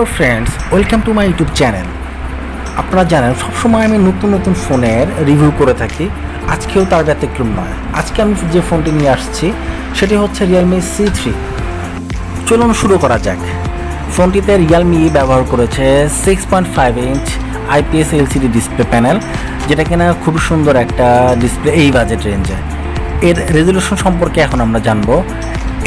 Hello friends, welcome to my YouTube channel. আপনারা জানেন সবসময় আমি নতুন নতুন ফোনের রিভিউ করে থাকি, আজকেও তার ব্যতিক্রম নয়। আজকে আমি যে ফোনটি নিয়ে আসছি সেটি হচ্ছে রিয়েলমি C3। চলুন শুরু করা যাক। ফোনটিতে রিয়েলমি ব্যবহার করেছে 6.5 inch IPS LCD display panel, যেটা কিনা খুব সুন্দর একটা ডিসপ্লে এই বাজেট রেঞ্জে। এর রেজলিউশন সম্পর্কে এখন আমরা জানবো।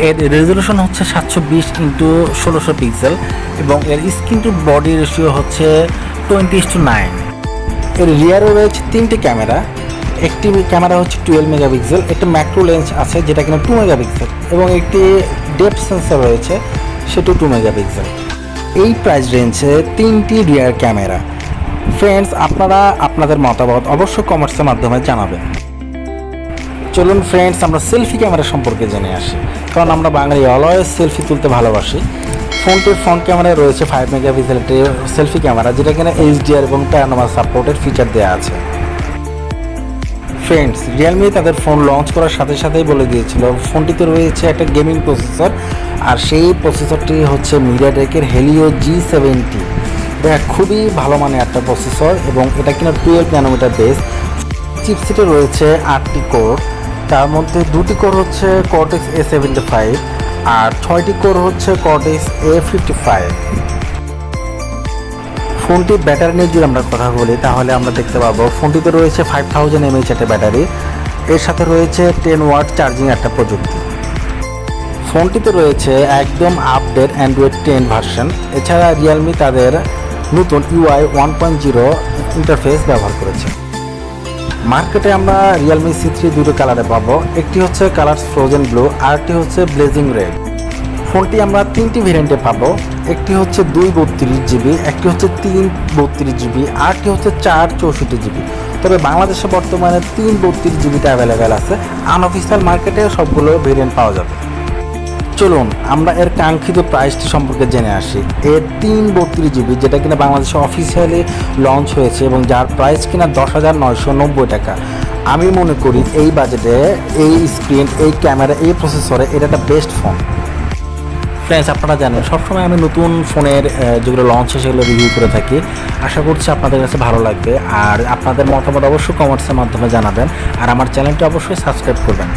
এর রেজলিউশন হচ্ছে 720x1600 পিক্সেল এবং এর স্ক্রিন টু বডি রেশিও হচ্ছে 20:9। এর রিয়ারে রয়েছে তিনটি ক্যামেরা। একটি ক্যামেরা হচ্ছে 12 মেগাপিক্সেল, একটা ম্যাক্রো লেন্স আছে যেটা কিনা 2 মেগাপিক্সেল এবং একটি ডেপথ সেন্সর রয়েছে, সেটাও 2 মেগাপিক্সেল। এই প্রাইস রেঞ্জে তিনটি রিয়ার ক্যামেরা। ফ্রেন্ডস, আপনারা আপনাদের মতামত অবশ্যই কমেন্টসের মাধ্যমে জানাবেন। চলুন ফ্রেন্ডস, আমরা সেলফি ক্যামেরা সম্পর্কে জেনে আসি, কারণ আমরা বাঙালি অলওয়েজ সেলফি তুলতে ভালোবাসি। ফোনটির ফ্রন্ট ক্যামেরায় রয়েছে 5 মেগাপিক্সেলের সেলফি ক্যামেরা, যেটা কিনা HDR এবং প্যানোরামা সাপোর্টের ফিচার দেওয়া আছে। ফ্রেন্ডস, রিয়েলমি তাদের ফোন লঞ্চ করার সাথে সাথেই বলে দিয়েছিল ফোনটিতে রয়েছে একটা গেমিং প্রসেসর, আর সেই প্রসেসরটি হচ্ছে মিডিয়াটেকের হেলিও G70। এটা খুবই ভালো মানের একটা প্রসেসর এবং এটা কিনা 12 ন্যানোমিটার বেস। চিপসেটে রয়েছে 8টি কোর, তার মধ্যে 2টি কোর হচ্ছে কর্টেক্স A75 আর 6টি কোর হচ্ছে কর্টেক্স A55। ফোনটির ব্যাটারি নিয়ে যদি আমরা কথা বলি তাহলে আমরা দেখতে পাবো ফোনটিতে রয়েছে 5000 mAh একটা ব্যাটারি, এর সাথে রয়েছে 10 ওয়াট চার্জিং একটা প্রযুক্তি। ফোনটিতে রয়েছে একদম আপডেট অ্যান্ড্রয়েড 10 ভার্সন। এছাড়া রিয়েলমি তাদের নতুন UI 1.0 ইন্টারফেস ব্যবহার করেছে। মার্কেটে আমরা রিয়েলমি C3 দুটো কালারে পাবো, একটি হচ্ছে কালার ফ্রোজেন ব্লু আর একটি হচ্ছে ব্লেজিং রেড। ফোনটি আমরা তিনটি ভেরিয়েন্টে পাবো, একটি হচ্ছে 232GB, একটি হচ্ছে 332GB আর একটি হচ্ছে 464GB। তবে বাংলাদেশে বর্তমানে 332GBটা অ্যাভেলেবেল আছে, আনঅফিসিয়াল মার্কেটে সবগুলো ভেরিয়েন্ট পাওয়া যাবে। চলুন আমরা এর কাঙ্ক্ষিত প্রাইসটি সম্পর্কে জেনে আসি। এর 332GB, যেটা কিনা বাংলাদেশে অফিসিয়ালি লঞ্চ হয়েছে এবং যার প্রাইস কিনা 10,990 টাকা। আমি মনে করি এই বাজেটে এই স্ক্রিন, এই ক্যামেরা, এই প্রসেসরে এটা একটা বেস্ট ফোন। ফ্রেন্ডস, আপনারা জানেন সবসময় আমি নতুন ফোনের যেগুলো লঞ্চ হয় সেগুলো রিভিউ করে থাকি। আশা করছি আপনাদের কাছে ভালো লাগবে, আর আপনাদের মতামত অবশ্যই কমেন্টসের মাধ্যমে জানাবেন, আর আমার চ্যানেলটি অবশ্যই সাবস্ক্রাইব করবেন।